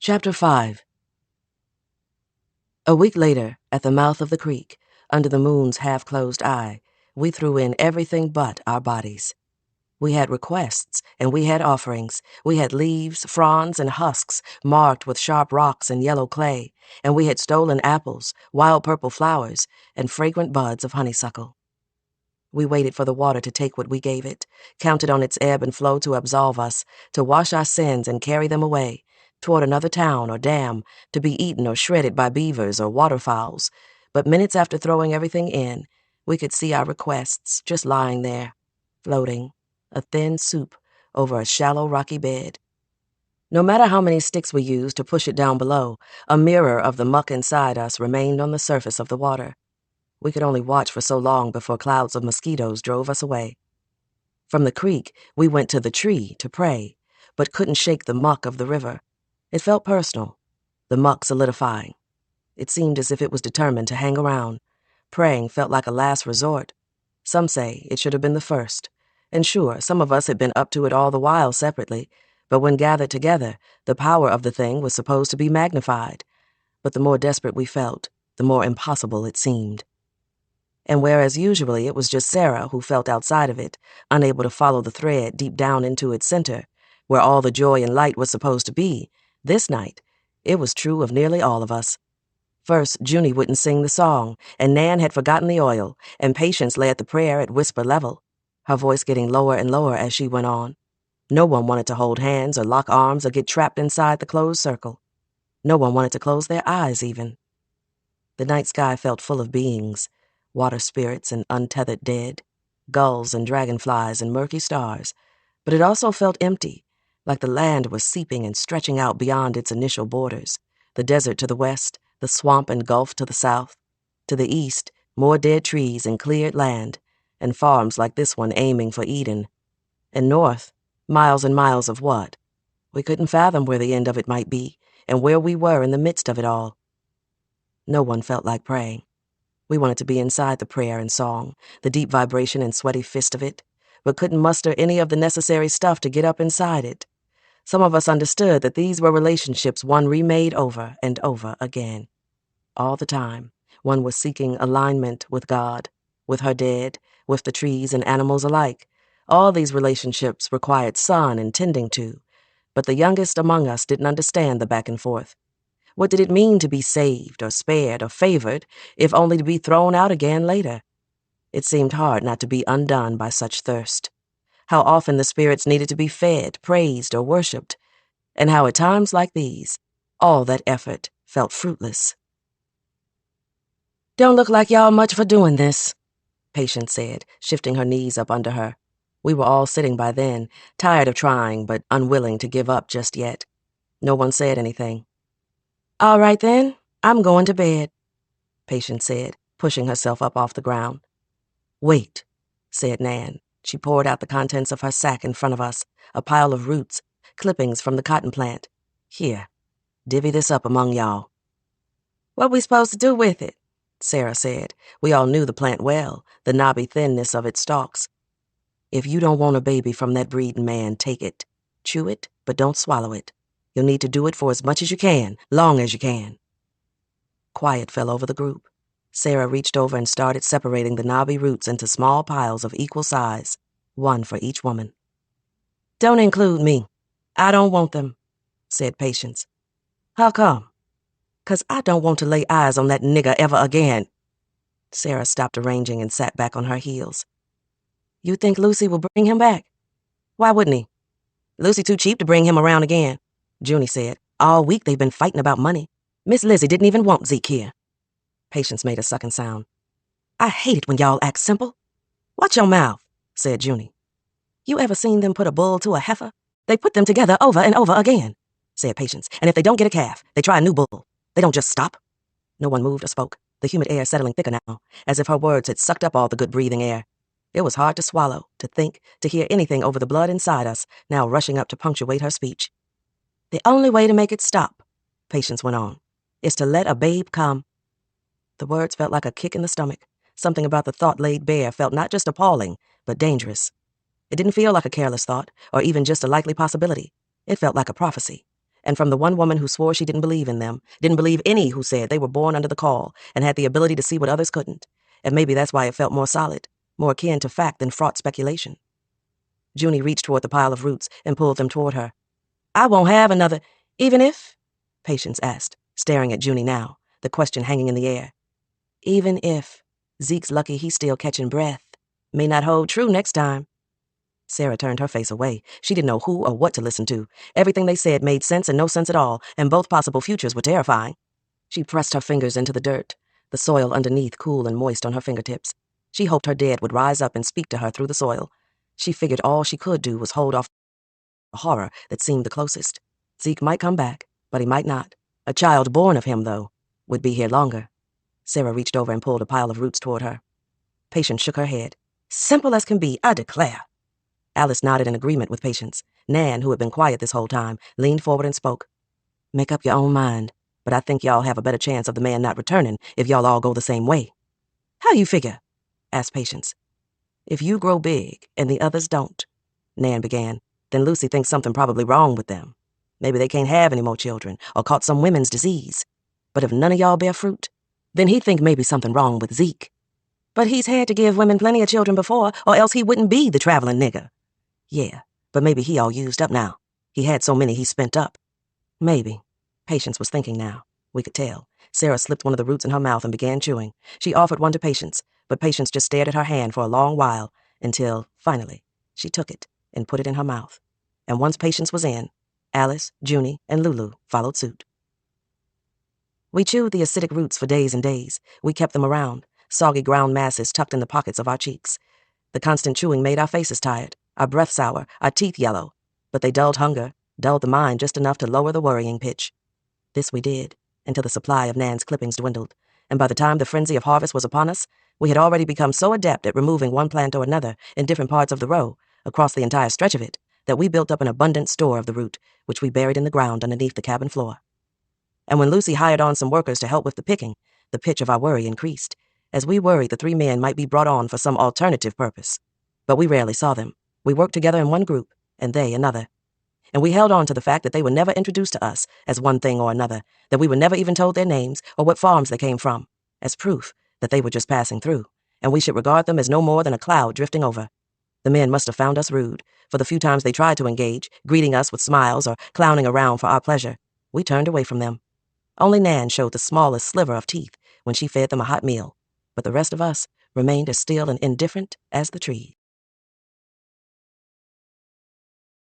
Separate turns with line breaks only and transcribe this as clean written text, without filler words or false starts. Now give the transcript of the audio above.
Chapter 5. A week later, at the mouth of the creek, under the moon's half-closed eye, we threw in everything but our bodies. We had requests, and we had offerings. We had leaves, fronds, and husks marked with sharp rocks and yellow clay, and we had stolen apples, wild purple flowers, and fragrant buds of honeysuckle. We waited for the water to take what we gave it, counted on its ebb and flow to absolve us, to wash our sins and carry them away, toward another town or dam, to be eaten or shredded by beavers or waterfowls. But minutes after throwing everything in, we could see our requests just lying there, floating, a thin soup over a shallow rocky bed. No matter how many sticks we used to push it down below, a mirror of the muck inside us remained on the surface of the water. We could only watch for so long before clouds of mosquitoes drove us away. From the creek, we went to the tree to pray, but couldn't shake the muck of the river. It felt personal, the muck solidifying. It seemed as if it was determined to hang around. Praying felt like a last resort. Some say it should have been the first. And sure, some of us had been up to it all the while separately, but when gathered together, the power of the thing was supposed to be magnified. But the more desperate we felt, the more impossible it seemed. And whereas usually it was just Sarah who felt outside of it, unable to follow the thread deep down into its center, where all the joy and light was supposed to be, this night, it was true of nearly all of us. First, Junie wouldn't sing the song, and Nan had forgotten the oil, and Patience led the prayer at whisper level, her voice getting lower and lower as she went on. No one wanted to hold hands or lock arms or get trapped inside the closed circle. No one wanted to close their eyes, even. The night sky felt full of beings, water spirits and untethered dead, gulls and dragonflies and murky stars, but it also felt empty, like the land was seeping and stretching out beyond its initial borders, the desert to the west, the swamp and gulf to the south. To the east, more dead trees and cleared land, and farms like this one aiming for Eden. And north, miles and miles of what? We couldn't fathom where the end of it might be, and where we were in the midst of it all. No one felt like praying. We wanted to be inside the prayer and song, the deep vibration and sweaty fist of it, but couldn't muster any of the necessary stuff to get up inside it. Some of us understood that these were relationships one remade over and over again. All the time, one was seeking alignment with God, with her dead, with the trees and animals alike. All these relationships required sun and tending to, but the youngest among us didn't understand the back and forth. What did it mean to be saved or spared or favored, if only to be thrown out again later? It seemed hard not to be undone by such thirst. How often the spirits needed to be fed, praised, or worshipped, and how at times like these, all that effort felt fruitless. "Don't look like y'all much for doing this," Patience said, shifting her knees up under her. We were all sitting by then, tired of trying but unwilling to give up just yet. No one said anything. "All right then, I'm going to bed," Patience said, pushing herself up off the ground. "Wait," said Nan. She poured out the contents of her sack in front of us, a pile of roots, clippings from the cotton plant. "Here, divvy this up among y'all." "What we supposed to do with it?" Sarah said. We all knew the plant well, the knobby thinness of its stalks. "If you don't want a baby from that breeding man, take it. Chew it, but don't swallow it. You'll need to do it for as much as you can, long as you can." Quiet fell over the group. Sarah reached over and started separating the knobby roots into small piles of equal size, one for each woman. "Don't include me. I don't want them," said Patience. "How come?" "'Cause I don't want to lay eyes on that nigger ever again." Sarah stopped arranging and sat back on her heels. "You think Lucy will bring him back?" "Why wouldn't he?" "Lucy too cheap to bring him around again," Junie said. "All week they've been fighting about money. Miss Lizzie didn't even want Zeke here." Patience made a sucking sound. "I hate it when y'all act simple." "Watch your mouth," said Junie. "You ever seen them put a bull to a heifer? They put them together over and over again," said Patience. "And if they don't get a calf, they try a new bull. They don't just stop." No one moved or spoke, the humid air settling thicker now, as if her words had sucked up all the good breathing air. It was hard to swallow, to think, to hear anything over the blood inside us, now rushing up to punctuate her speech. "The only way to make it stop," Patience went on, "is to let a babe come." The words felt like a kick in the stomach. Something about the thought laid bare felt not just appalling, but dangerous. It didn't feel like a careless thought, or even just a likely possibility. It felt like a prophecy. and from the one woman who swore she didn't believe in them, didn't believe any who said they were born under the call and had the ability to see what others couldn't. And maybe that's why it felt more solid, more akin to fact than fraught speculation. Junie reached toward the pile of roots and pulled them toward her. I won't have another, even if? Patience asked, staring at Junie now, the question hanging in the air. Even if. Zeke's lucky he's still catching breath. May not hold true next time. Sarah turned her face away. She didn't know who or what to listen to. Everything they said made sense and no sense at all, and both possible futures were terrifying. She pressed her fingers into the dirt, the soil underneath cool and moist on her fingertips. She hoped her dead would rise up and speak to her through the soil. She figured all she could do was hold off the horror that seemed the closest. Zeke might come back, but he might not. A child born of him, though, would be here longer. Sarah reached over and pulled a pile of roots toward her. Patience shook her head. Simple as can be, I declare. Alice nodded in agreement with Patience. Nan, who had been quiet this whole time, leaned forward and spoke. Make up your own mind, but I think y'all have a better chance of the man not returning if y'all all go the same way. How you figure? Asked Patience. If you grow big and the others don't, Nan began, then Lucy thinks something probably wrong with them. Maybe they can't have any more children or caught some women's disease. But if none of y'all bear fruit, then he'd think maybe something wrong with Zeke. But he's had to give women plenty of children before, or else he wouldn't be the traveling nigger. Yeah, but maybe he all used up now. He had so many he spent up. Maybe. Patience was thinking now. We could tell. Sarah slipped one of the roots in her mouth and began chewing. She offered one to Patience, but Patience just stared at her hand for a long while until, finally, she took it and put it in her mouth. And once Patience was in, Alice, Junie, and Lulu followed suit. We chewed the acidic roots for days and days. We kept them around, soggy ground masses tucked in the pockets of our cheeks. The constant chewing made our faces tired, our breath sour, our teeth yellow. But they dulled hunger, dulled the mind just enough to lower the worrying pitch. This we did, until the supply of Nan's clippings dwindled, and by the time the frenzy of harvest was upon us, we had already become so adept at removing one plant or another in different parts of the row, across the entire stretch of it, that we built up an abundant store of the root, which we buried in the ground underneath the cabin floor. And when Lucy hired on some workers to help with the picking, the pitch of our worry increased, as we worried the 3 men might be brought on for some alternative purpose. But we rarely saw them. We worked together in one group, and they another. And we held on to the fact that they were never introduced to us as one thing or another, that we were never even told their names or what farms they came from, as proof that they were just passing through, and we should regard them as no more than a cloud drifting over. The men must have found us rude, for the few times they tried to engage, greeting us with smiles or clowning around for our pleasure. We turned away from them. Only Nan showed the smallest sliver of teeth when she fed them a hot meal, but the rest of us remained as still and indifferent as the trees.